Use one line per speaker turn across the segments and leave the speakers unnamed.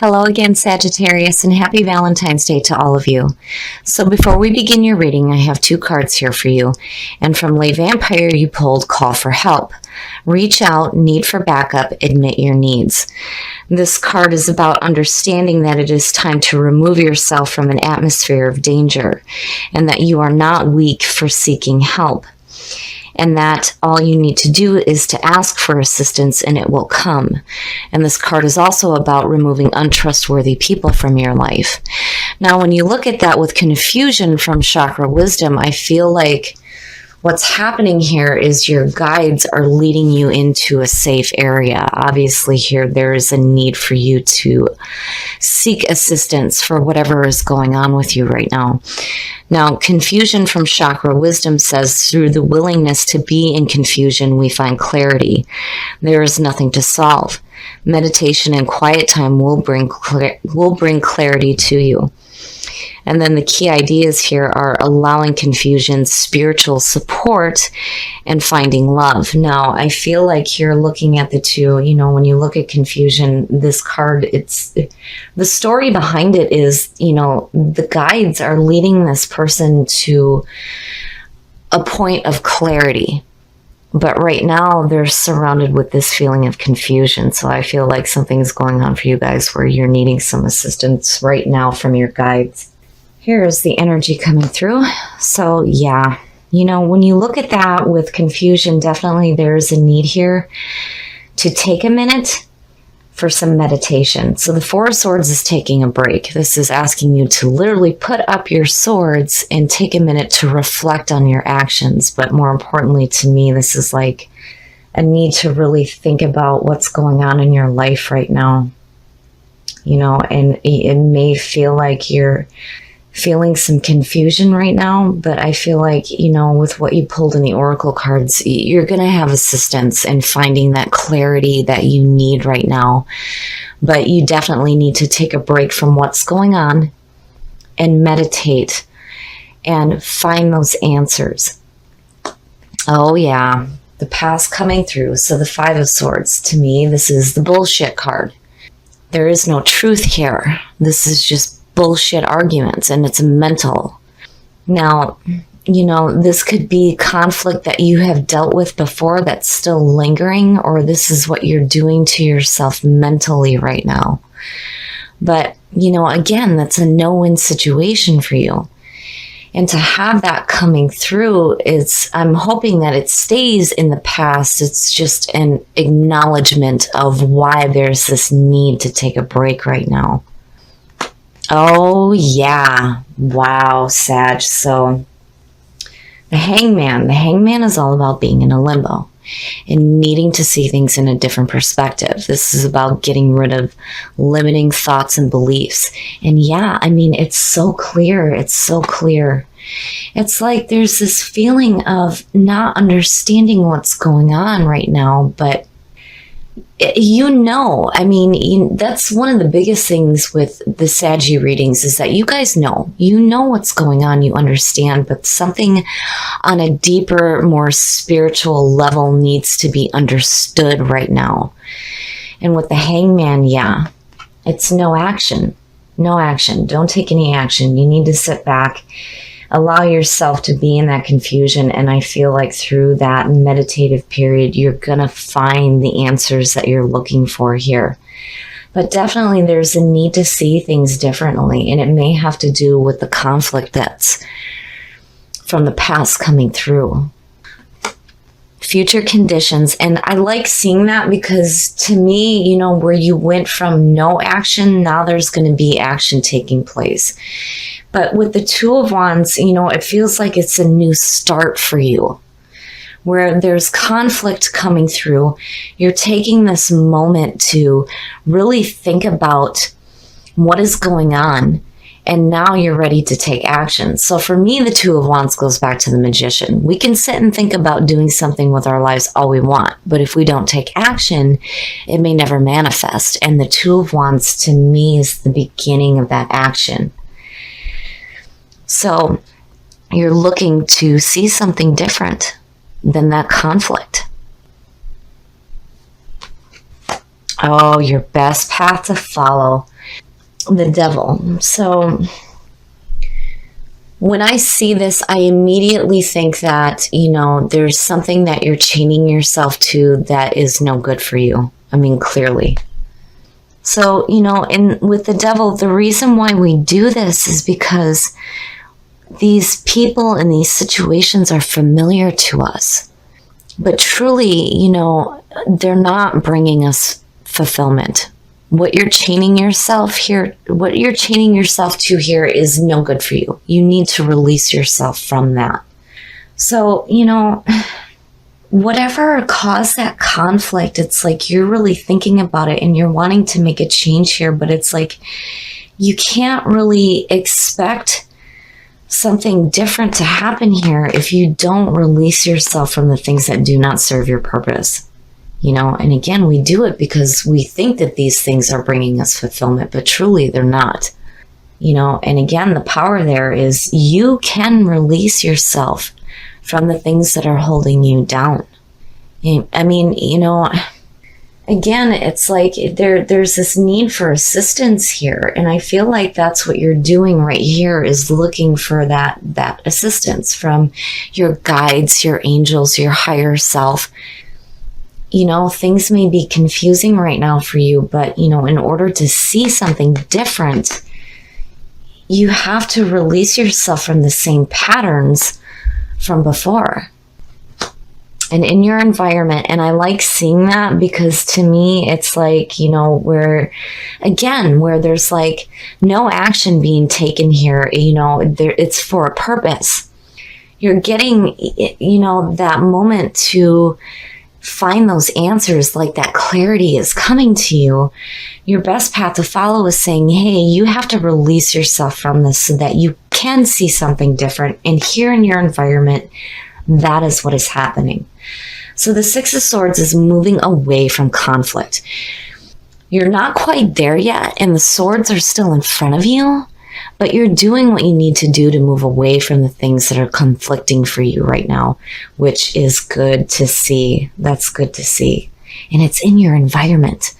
Hello again, Sagittarius, and happy Valentine's Day to all of you. So before we begin your reading, I have two cards here for you. And from Lay Vampire, you pulled Call for Help. Reach out, need for backup, admit your needs. This card is about understanding that it is time to remove yourself from an atmosphere of danger, and that you are not weak for seeking help. And that all you need to do is to ask for assistance and it will come. And this card is also about removing untrustworthy people from your life. Now, when you look at that with confusion from Chakra Wisdom, I feel like what's happening here is your guides are leading you into a safe area. Obviously, here there is a need for you to seek assistance for whatever is going on with you right now. Now, confusion from Chakra Wisdom says, through the willingness to be in confusion, we find clarity. There is nothing to solve. Meditation and quiet time will bring clarity to you. And then the key ideas here are allowing confusion, spiritual support, and finding love. Now, I feel like you're looking at the two, when you look at confusion, this card, the story behind it is, the guides are leading this person to a point of clarity. But right now, they're surrounded with this feeling of confusion. So I feel like something's going on for you guys where you're needing some assistance right now from your guides. Here's the energy coming through. So yeah, when you look at that with confusion, definitely there's a need here to take a minute for some meditation. So the Four of Swords is taking a break. This is asking you to literally put up your swords and take a minute to reflect on your actions. But more importantly to me, this is like a need to really think about what's going on in your life right now. And it may feel like you're feeling some confusion right now, but I feel like, with what you pulled in the Oracle cards, you're going to have assistance in finding that clarity that you need right now. But you definitely need to take a break from what's going on and meditate and find those answers. Oh yeah, the past coming through. So the Five of Swords, to me, this is the bullshit card. There is no truth here. This is just bullshit arguments, and it's mental. Now, this could be conflict that you have dealt with before that's still lingering, or this is what you're doing to yourself mentally right now. But, again, that's a no-win situation for you. And to have that coming through I'm hoping that it stays in the past. It's just an acknowledgement of why there's this need to take a break right now. Oh, yeah. Wow, Sag. So the Hangman is all about being in a limbo and needing to see things in a different perspective. This is about getting rid of limiting thoughts and beliefs. And yeah, it's so clear. It's so clear. It's like there's this feeling of not understanding what's going on right now, but that's one of the biggest things with the Saggy readings is that you guys know what's going on, you understand, but something on a deeper, more spiritual level needs to be understood right now. And with the Hangman, yeah, it's no action. No action. Don't take any action. You need to sit back, allow yourself to be in that confusion. And I feel like through that meditative period, you're going to find the answers that you're looking for here. But definitely there's a need to see things differently. And it may have to do with the conflict that's from the past coming through. Future conditions. And I like seeing that because to me, where you went from no action, now there's going to be action taking place. But with the Two of Wands, it feels like it's a new start for you. Where there's conflict coming through, you're taking this moment to really think about what is going on. And now you're ready to take action. So for me, the Two of Wands goes back to the Magician. We can sit and think about doing something with our lives all we want. But if we don't take action, it may never manifest. And the Two of Wands, to me, is the beginning of that action. So you're looking to see something different than that conflict. Oh, your best path to follow. The Devil. So when I see this, I immediately think that, there's something that you're chaining yourself to that is no good for you. I mean, clearly. So, and with the Devil, the reason why we do this is because these people in these situations are familiar to us. But truly, they're not bringing us fulfillment. What you're chaining yourself to here is no good for you. You need to release yourself from that. So, whatever caused that conflict, it's like you're really thinking about it and you're wanting to make a change here, but it's like you can't really expect something different to happen here if you don't release yourself from the things that do not serve your purpose. And again, we do it because we think that these things are bringing us fulfillment, but truly they're not. And again, the power there is you can release yourself from the things that are holding you down. I mean, again, it's like there's this need for assistance here. And I feel like that's what you're doing right here is looking for that assistance from your guides, your angels, your higher self. Things may be confusing right now for you, but, in order to see something different, you have to release yourself from the same patterns from before and in your environment. And I like seeing that because to me, it's like, where there's like no action being taken here, it's for a purpose. You're getting, that moment to find those answers, like that clarity is coming to you. Your best path to follow is saying, hey, you have to release yourself from this so that you can see something different. And here in your environment, that is what is happening. So the Six of Swords is moving away from conflict. You're not quite there yet, and the swords are still in front of you, but you're doing what you need to do to move away from the things that are conflicting for you right now, which is good to see. That's good to see. And it's in your environment.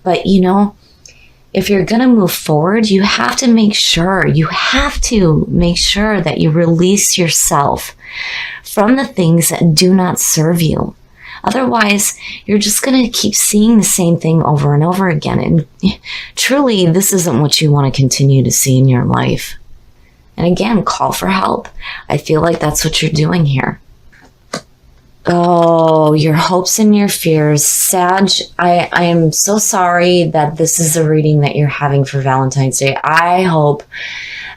But, if you're going to move forward, you have to make sure that you release yourself from the things that do not serve you. Otherwise, you're just going to keep seeing the same thing over and over again. And truly, this isn't what you want to continue to see in your life. And again, call for help. I feel like that's what you're doing here. Oh, your hopes and your fears. Sag, I am so sorry that this is a reading that you're having for Valentine's Day. I hope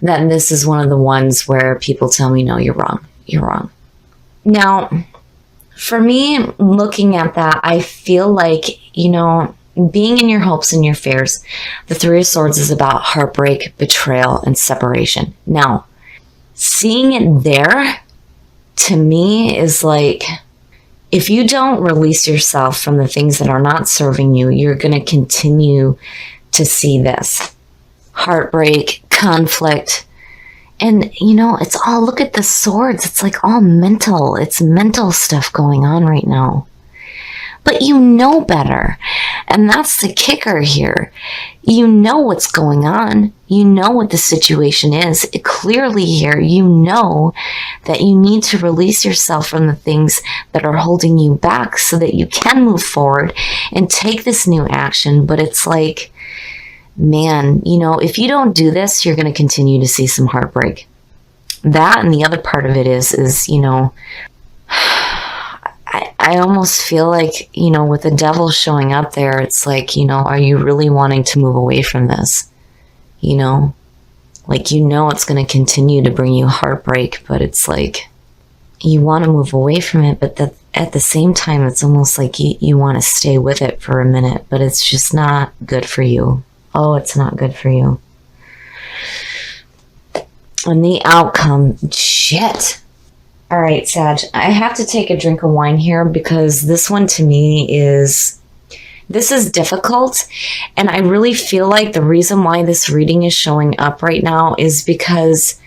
that this is one of the ones where people tell me, no, you're wrong. You're wrong. Now, for me, looking at that, I feel like, being in your hopes and your fears, the Three of Swords is about heartbreak, betrayal, and separation. Now, seeing it there, to me, is like, if you don't release yourself from the things that are not serving you, you're going to continue to see this. Heartbreak, conflict, and, it's all, look at the swords. It's like all mental. It's mental stuff going on right now. But you know better. And that's the kicker here. You know what's going on. You know what the situation is. Clearly here, you know that you need to release yourself from the things that are holding you back so that you can move forward and take this new action. But it's like, man, if you don't do this, you're going to continue to see some heartbreak. That, and the other part of it is I almost feel like, with the Devil showing up there, it's like, are you really wanting to move away from this? Like, it's going to continue to bring you heartbreak, but it's like, you want to move away from it, but at the same time, it's almost like you want to stay with it for a minute, but it's just not good for you. Oh, it's not good for you. And the outcome, shit. All right, Sag, I have to take a drink of wine here because this one to me is difficult. And I really feel like the reason why this reading is showing up right now is because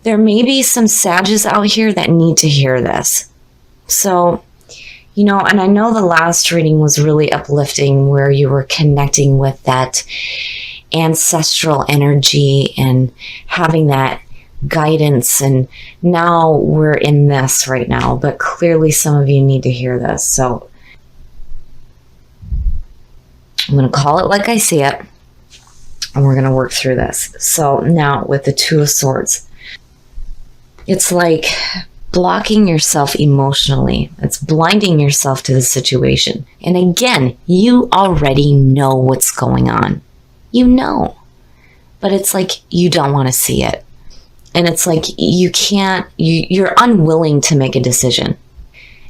there may be some Sages out here that need to hear this. So, And I know the last reading was really uplifting where you were connecting with that ancestral energy and having that guidance. And now we're in this right now, but clearly some of you need to hear this. So I'm going to call it like I see it, and we're going to work through this. So now with the Two of Swords, it's like blocking yourself emotionally. It's blinding yourself to the situation. And again, you already know what's going on. You know, but it's like you don't want to see it. And it's like you're unwilling to make a decision.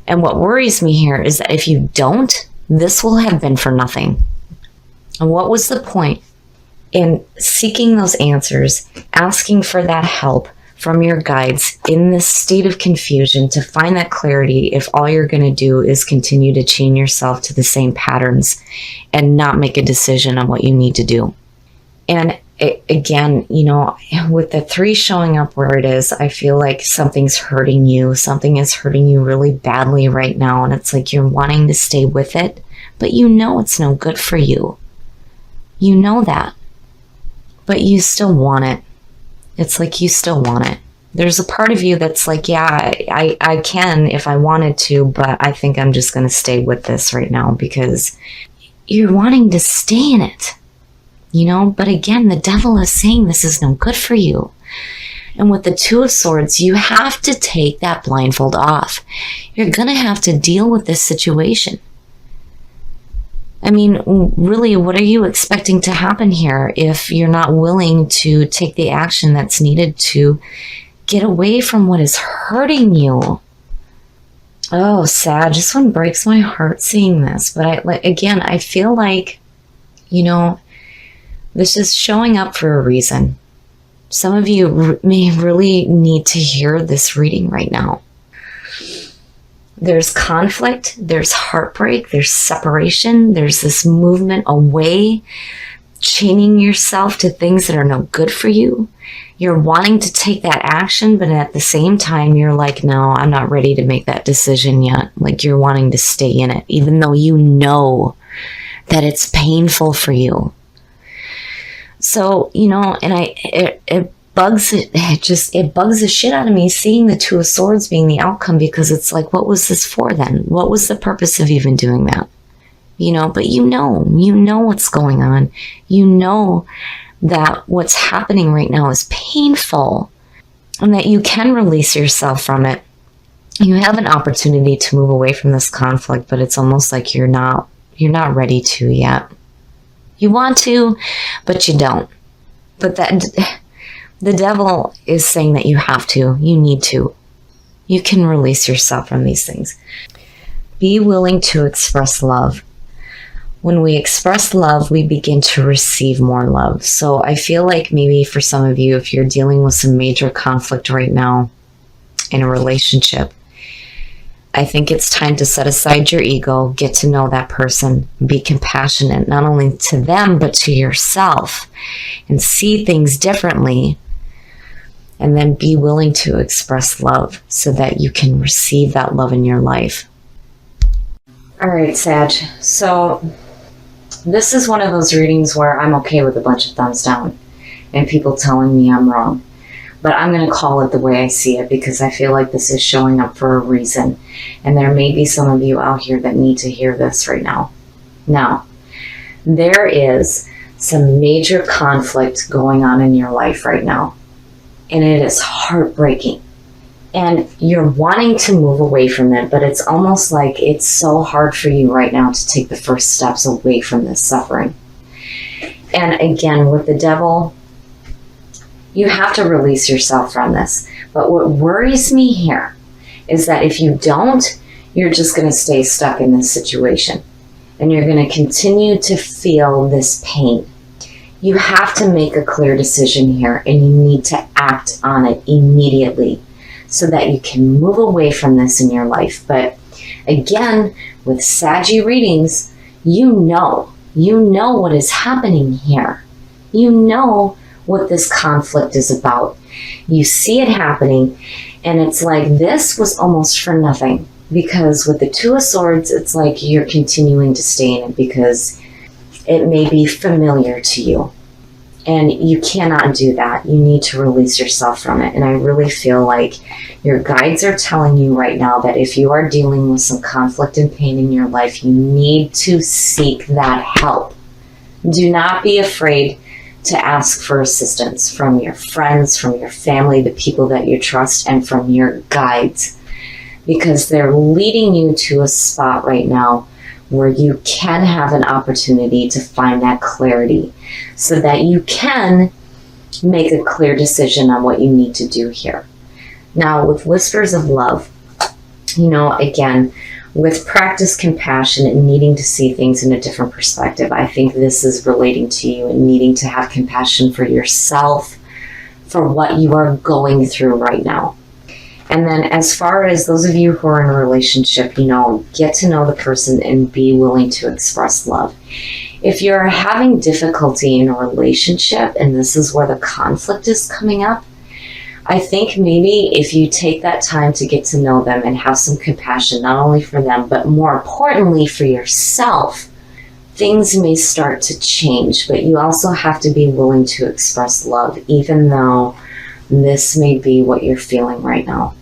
And what worries me here is that if you don't, this will have been for nothing. And what was the point in seeking those answers, asking for that help from your guides in this state of confusion to find that clarity if all you're going to do is continue to chain yourself to the same patterns and not make a decision on what you need to do? And again, with the 3 showing up where it is, I feel like something's hurting you. Something is hurting you really badly right now. And it's like you're wanting to stay with it, but it's no good for you. You know that, but you still want it. It's like you still want it. There's a part of you that's like, yeah, I can if I wanted to, but I think I'm just going to stay with this right now because you're wanting to stay in it, But again, the devil is saying this is no good for you. And with the Two of Swords, you have to take that blindfold off. You're going to have to deal with this situation. I mean, really, what are you expecting to happen here if you're not willing to take the action that's needed to get away from what is hurting you? Oh, Sag, this one breaks my heart seeing this. But I feel like, this is showing up for a reason. Some of you may really need to hear this reading right now. There's conflict, there's heartbreak, there's separation, there's this movement away, chaining yourself to things that are no good for you. You're wanting to take that action, but at the same time, you're like, no, I'm not ready to make that decision yet. Like you're wanting to stay in it, even though you know that it's painful for you. So, and it bugs the shit out of me seeing the Two of Swords being the outcome, because it's like, what was this for then? What was the purpose of even doing that? But you know what's going on. You know that what's happening right now is painful and that you can release yourself from it. You have an opportunity to move away from this conflict, but it's almost like you're not ready to yet. You want to, but you don't. But the devil is saying that you have to, you need to. You can release yourself from these things. Be willing to express love. When we express love, we begin to receive more love. So I feel like maybe for some of you, if you're dealing with some major conflict right now in a relationship, I think it's time to set aside your ego, get to know that person, be compassionate, not only to them, but to yourself, and see things differently. And then be willing to express love so that you can receive that love in your life. All right, Sag. So this is one of those readings where I'm okay with a bunch of thumbs down and people telling me I'm wrong. But I'm going to call it the way I see it because I feel like this is showing up for a reason. And there may be some of you out here that need to hear this right now. Now, there is some major conflict going on in your life right now. And it is heartbreaking. And you're wanting to move away from it, but it's almost like it's so hard for you right now to take the first steps away from this suffering. And again, with the devil, you have to release yourself from this. But what worries me here is that if you don't, you're just going to stay stuck in this situation. And you're going to continue to feel this pain. You have to make a clear decision here, and you need to act on it immediately so that you can move away from this in your life. But again, with Saggy readings, you know what is happening here. You know what this conflict is about. You see it happening, and it's like this was almost for nothing. Because with the Two of Swords, it's like you're continuing to stay in it because it may be familiar to you. And you cannot do that. You need to release yourself from it. And I really feel like your guides are telling you right now that if you are dealing with some conflict and pain in your life, you need to seek that help. Do not be afraid to ask for assistance from your friends, from your family, the people that you trust, and from your guides. Because they're leading you to a spot right now where you can have an opportunity to find that clarity so that you can make a clear decision on what you need to do here. Now, with Whispers of Love, again, with practice compassion and needing to see things in a different perspective, I think this is relating to you and needing to have compassion for yourself, for what you are going through right now. And then as far as those of you who are in a relationship, get to know the person and be willing to express love. If you're having difficulty in a relationship and this is where the conflict is coming up, I think maybe if you take that time to get to know them and have some compassion, not only for them, but more importantly for yourself, things may start to change. But you also have to be willing to express love, even though this may be what you're feeling right now.